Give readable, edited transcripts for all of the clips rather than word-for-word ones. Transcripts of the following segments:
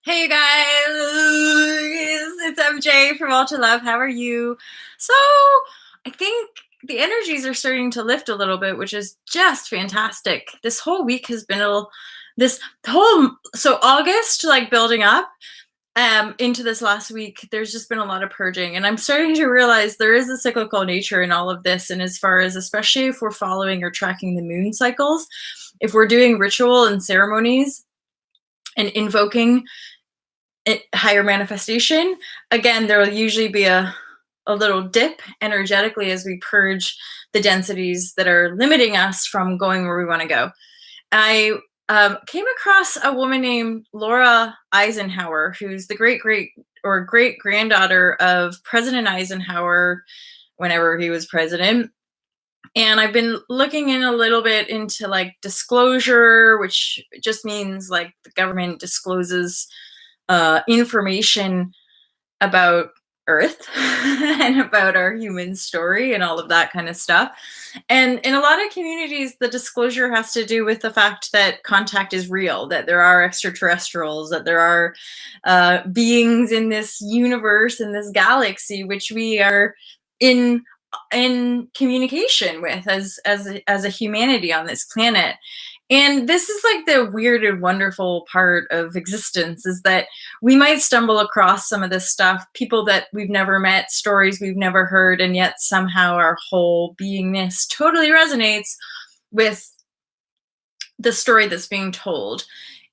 Hey you guys, it's MJ from Ultra Love. How are you? So, I think the energies are starting to lift a little bit, which is just fantastic. This whole week has been this whole so August like building up into this last week. There's just been a lot of purging, and I'm starting to realize there is a cyclical nature in all of this. And as far as especially if we're following or tracking the moon cycles, if we're doing ritual and ceremonies and invoking higher manifestation, again, there will usually be a little dip energetically as we purge the densities that are limiting us from going where we want to go. I came across a woman named Laura Eisenhower, who's the great granddaughter of President Eisenhower whenever he was president. And I've been looking in a little bit into like disclosure, which just means like the government discloses information about Earth and about our human story and all of that kind of stuff. And in a lot of communities, the disclosure has to do with the fact that contact is real, that there are extraterrestrials, that there are beings in this universe, in this galaxy, which we are in communication with as a humanity on this planet. And this is like the weird and wonderful part of existence, is that we might stumble across some of this stuff, people that we've never met, stories we've never heard, and yet somehow our whole beingness totally resonates with the story that's being told.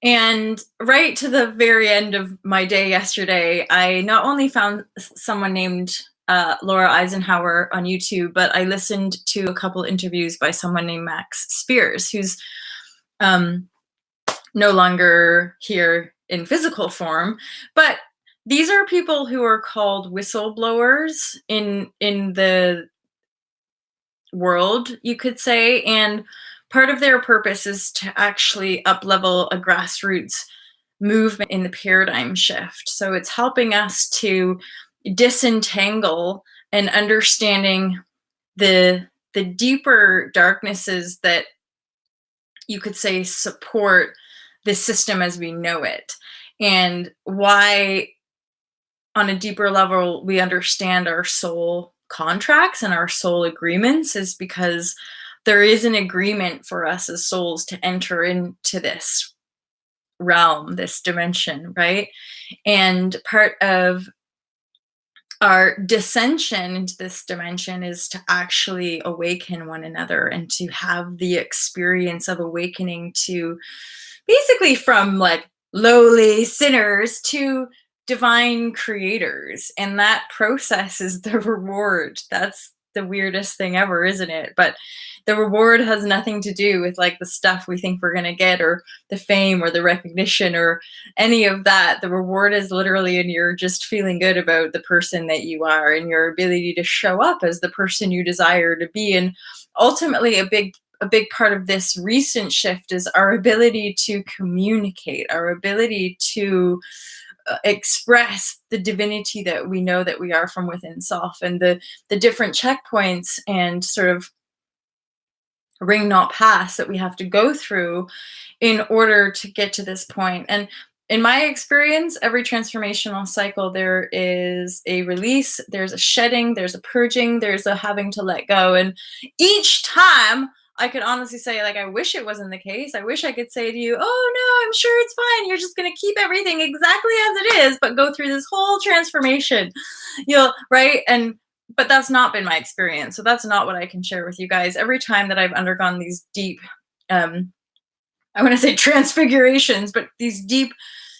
And right to the very end of my day yesterday, I not only found someone named Laura Eisenhower on YouTube, but I listened to a couple interviews by someone named Max Spears, who's no longer here in physical form. But these are people who are called whistleblowers in the world, you could say. And part of their purpose is to actually up-level a grassroots movement in the paradigm shift. So it's helping us to disentangle and understanding the deeper darknesses that you could say support the system as we know it, and why on a deeper level we understand our soul contracts and our soul agreements is because there is an agreement for us as souls to enter into this realm, this dimension, right? And part of our dissension into this dimension is to actually awaken one another and to have the experience of awakening to basically from like lowly sinners to divine creators. And that process is the reward. That's the weirdest thing ever, isn't it? But the reward has nothing to do with like the stuff we think we're going to get, or the fame or the recognition or any of that. The reward is literally in your just feeling good about the person that you are and your ability to show up as the person you desire to be. And ultimately a big part of this recent shift is our ability to communicate, our ability to express the divinity that we know that we are from within self, and the different checkpoints and sort of ring not pass that we have to go through in order to get to this point. And in my experience, every transformational cycle, there is a release, there's a shedding, there's a purging, there's a having to let go. And each time I could honestly say, like, I wish it wasn't the case. I wish I could say to you, oh no, I'm sure it's fine. You're just going to keep everything exactly as it is, but go through this whole transformation, right? But that's not been my experience. So that's not what I can share with you guys. Every time that I've undergone these deep, I want to say transfigurations, but these deep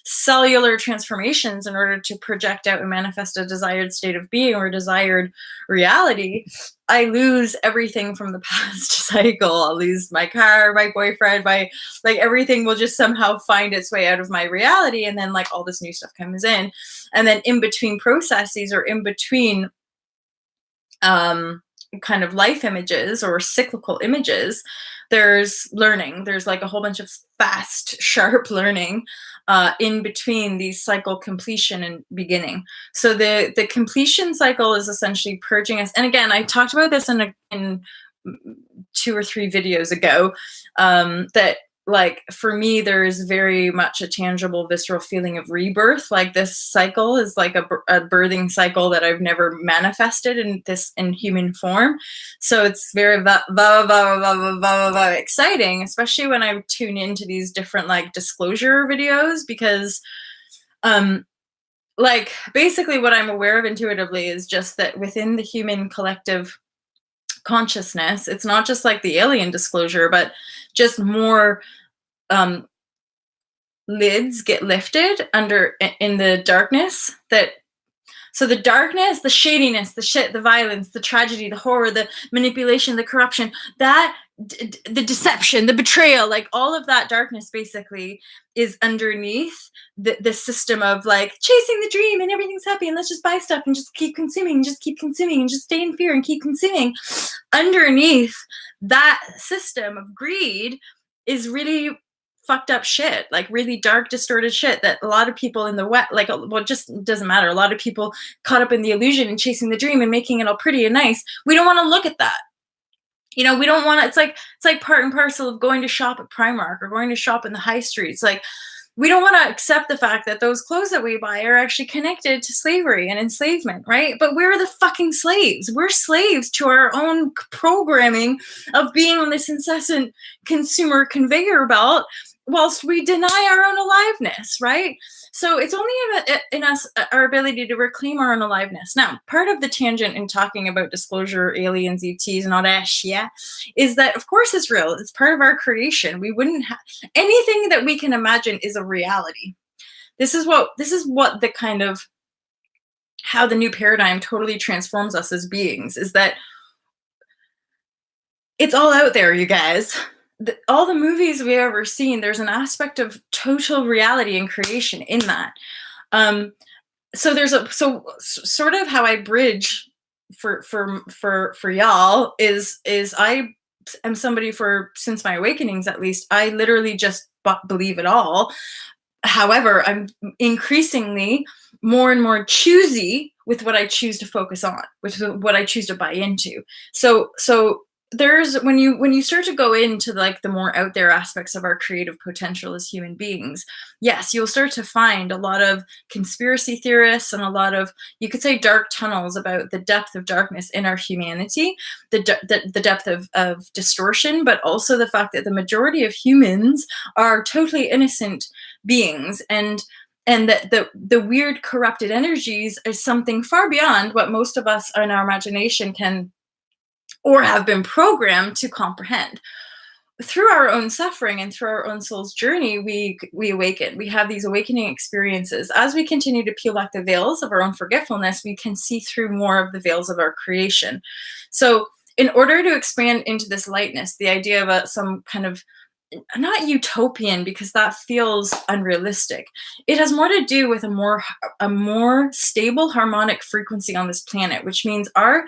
cellular transformations in order to project out and manifest a desired state of being or desired reality, I lose everything from the past cycle. I'll lose my car, my boyfriend, everything will just somehow find its way out of my reality. And then like all this new stuff comes in. And then in between processes, or in between kind of life images or cyclical images, there's learning. There's like a whole bunch of fast, sharp learning in between these cycle completion and beginning. So the completion cycle is essentially purging us. And again, I talked about this in 2 or 3 videos ago, that like for me, there is very much a tangible, visceral feeling of rebirth. Like this cycle is like a birthing cycle that I've never manifested in human form. So it's very exciting, especially when I tune into these different like disclosure videos, because um like basically what I'm aware of intuitively is just that within the human collective consciousness, it's not just like the alien disclosure, but just more um lids get lifted under in the darkness. That So the darkness, the shadiness, the shit, the violence, the tragedy, the horror, the manipulation, the corruption, that the deception, the betrayal, like all of that darkness basically is underneath the system of like chasing the dream and everything's happy and let's just buy stuff and just keep consuming and just keep consuming and just stay in fear and keep consuming. Underneath that system of greed is really fucked up shit, like really dark, distorted shit that a lot of people in the West, like, well, it just doesn't matter. A lot of people caught up in the illusion and chasing the dream and making it all pretty and nice. We don't want to look at that. We don't want to. It's like part and parcel of going to shop at Primark or going to shop in the high streets. Like, we don't want to accept the fact that those clothes that we buy are actually connected to slavery and enslavement, right? But we're the fucking slaves. We're slaves to our own programming of being on this incessant consumer conveyor belt whilst we deny our own aliveness, right? So it's only in us, our ability to reclaim our own aliveness. Now, part of the tangent in talking about disclosure, aliens, ETs, and all that shit is that, of course, it's real. It's part of our creation. We wouldn't have anything that we can imagine is a reality. This is what the kind of how the new paradigm totally transforms us as beings, is that it's all out there, you guys. All the movies we've ever seen, there's an aspect of total reality and creation in that. So there's sort of how I bridge for y'all is I am somebody, for since my awakenings at least, I literally just believe it all. However, I'm increasingly more and more choosy with what I choose to focus on, with what I choose to buy into. So there's when you start to go into like the more out there aspects of our creative potential as human beings, yes, you'll start to find a lot of conspiracy theorists and a lot of, you could say, dark tunnels about the depth of darkness in our humanity, the depth of distortion, but also the fact that the majority of humans are totally innocent beings, and that the weird corrupted energies is something far beyond what most of us in our imagination can or have been programmed to comprehend. Through our own suffering and through our own soul's journey, we awaken. We have these awakening experiences. As we continue to peel back the veils of our own forgetfulness, we can see through more of the veils of our creation. So in order to expand into this lightness, the idea of some kind of, not utopian, because that feels unrealistic. It has more to do with a more stable harmonic frequency on this planet, which means our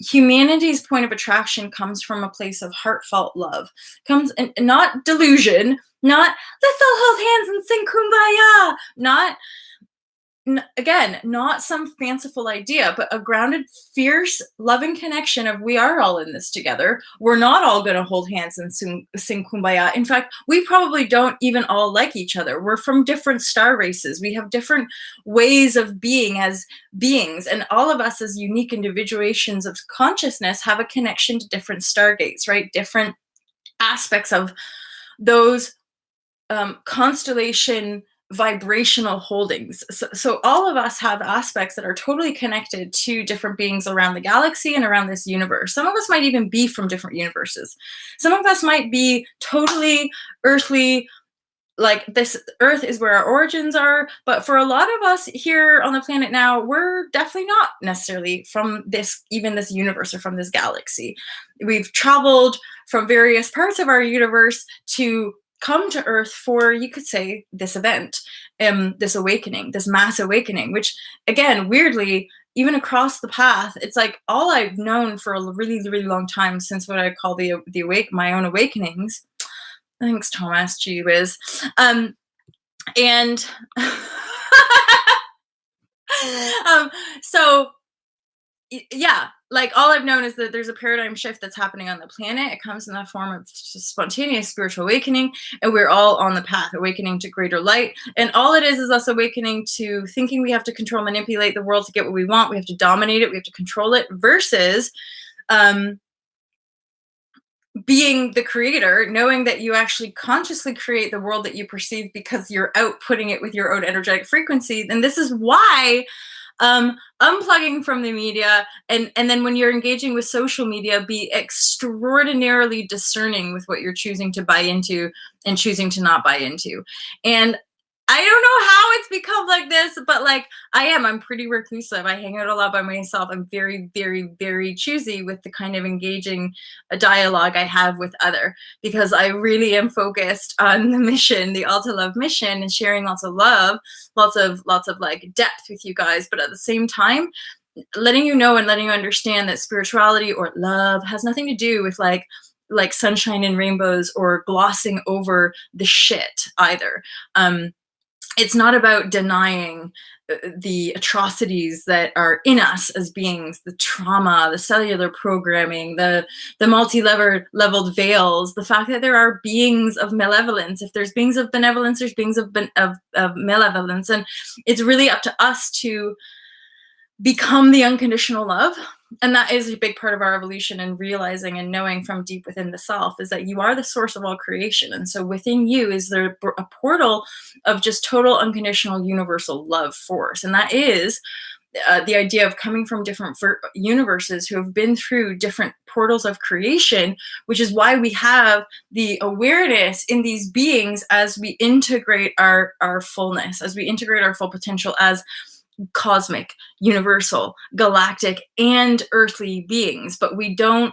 humanity's point of attraction comes from a place of heartfelt love, comes, and not delusion, not let's all hold hands and sing kumbaya, again, not some fanciful idea, but a grounded, fierce, loving connection of we are all in this together. We're not all going to hold hands and sing kumbaya. In fact, we probably don't even all like each other. We're from different star races. We have different ways of being as beings, and all of us as unique individuations of consciousness have a connection to different stargates, right? Different aspects of those constellation vibrational holdings. So all of us have aspects that are totally connected to different beings around the galaxy and around this universe. Some of us might even be from different universes. Some of us might be totally earthly, like this earth is where our origins are. But for a lot of us here on the planet now, we're definitely not necessarily from this universe or from this galaxy. We've traveled from various parts of our universe to come to Earth for, you could say, this event, this awakening, this mass awakening, which, again, weirdly, even across the path, it's like all I've known for a really, really long time, since what I call my own awakenings. Thanks, Thomas. Gee whiz. And so yeah, like all I've known is that there's a paradigm shift that's happening on the planet. It comes in the form of spontaneous spiritual awakening, and we're all on the path, awakening to greater light. And all it is us awakening to thinking we have to control, manipulate the world to get what we want. We have to dominate it. We have to control it versus being the creator, knowing that you actually consciously create the world that you perceive because you're outputting it with your own energetic frequency. And this is why unplugging from the media, and then when you're engaging with social media, be extraordinarily discerning with what you're choosing to buy into and choosing to not buy into. And I don't know how it's become like this, but like I'm pretty reclusive. I hang out a lot by myself. I'm very, very, very choosy with the kind of engaging dialogue I have with other, because I really am focused on the mission, the Alta Love mission, and sharing lots of love, lots of like depth with you guys. But at the same time, letting you know and letting you understand that spirituality or love has nothing to do with like sunshine and rainbows or glossing over the shit either. It's not about denying the atrocities that are in us as beings, the trauma, the cellular programming, the multi-leveled veils, the fact that there are beings of malevolence. If there's beings of benevolence, there's beings of malevolence. And it's really up to us to become the unconditional love. And that is a big part of our evolution, and realizing and knowing from deep within the self is that you are the source of all creation. And so within you is there a portal of just total unconditional universal love force. And that is the idea of coming from different universes who have been through different portals of creation, which is why we have the awareness in these beings as we integrate our fullness, as we integrate our full potential as cosmic, universal, galactic, and earthly beings. But we don't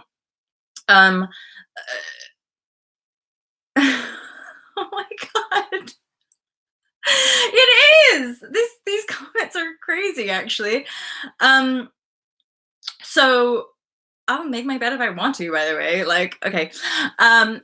oh my god, it is, these comments are crazy actually. So I'll make my bed if I want to, by the way. Like, okay.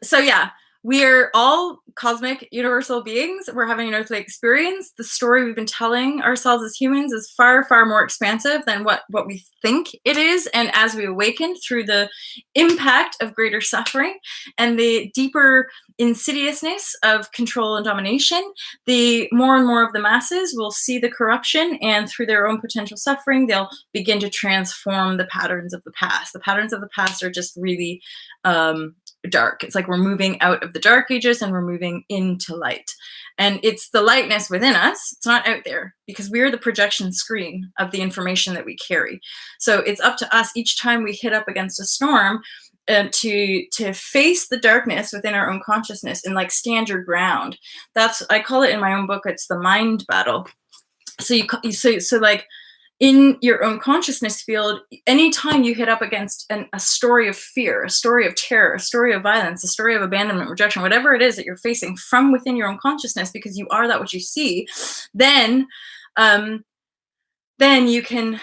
So yeah, we're all cosmic, universal beings. We're having an earthly experience. The story we've been telling ourselves as humans is far, far more expansive than what we think it is. And as we awaken through the impact of greater suffering and the deeper insidiousness of control and domination, the more and more of the masses will see the corruption, and through their own potential suffering, they'll begin to transform the patterns of the past. The patterns of the past are just really dark. It's like we're moving out of the dark ages and we're moving into light. And it's the lightness within us. It's not out there, because we're the projection screen of the information that we carry. So it's up to us each time we hit up against a storm to face the darkness within our own consciousness and like stand your ground. That's, I call it in my own book, it's the mind battle. So so like in your own consciousness field, anytime you hit up against a story of fear, a story of terror, a story of violence, a story of abandonment, rejection, whatever it is that you're facing from within your own consciousness, because you are that what you see, then you can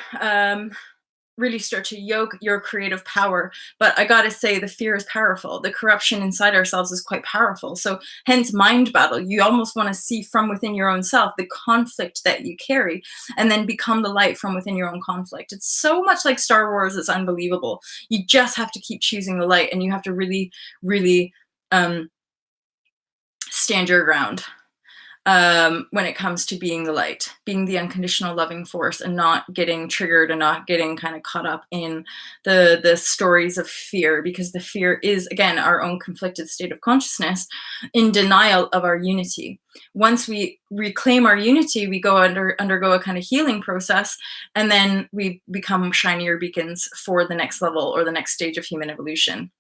really start to yoke your creative power. But I gotta say, the fear is powerful. The corruption inside ourselves is quite powerful. So hence mind battle. You almost want to see from within your own self the conflict that you carry, and then become the light from within your own conflict. It's so much like Star Wars. It's unbelievable. You just have to keep choosing the light, and you have to really, really stand your ground when it comes to being the light, being the unconditional loving force, and not getting triggered and not getting kind of caught up in the stories of fear, because the fear is, again, our own conflicted state of consciousness in denial of our unity. Once we reclaim our unity, we go undergo a kind of healing process, and then we become shinier beacons for the next level or the next stage of human evolution.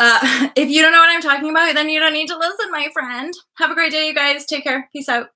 If you don't know what I'm talking about, then you don't need to listen, my friend. Have a great day, you guys. Take care. Peace out.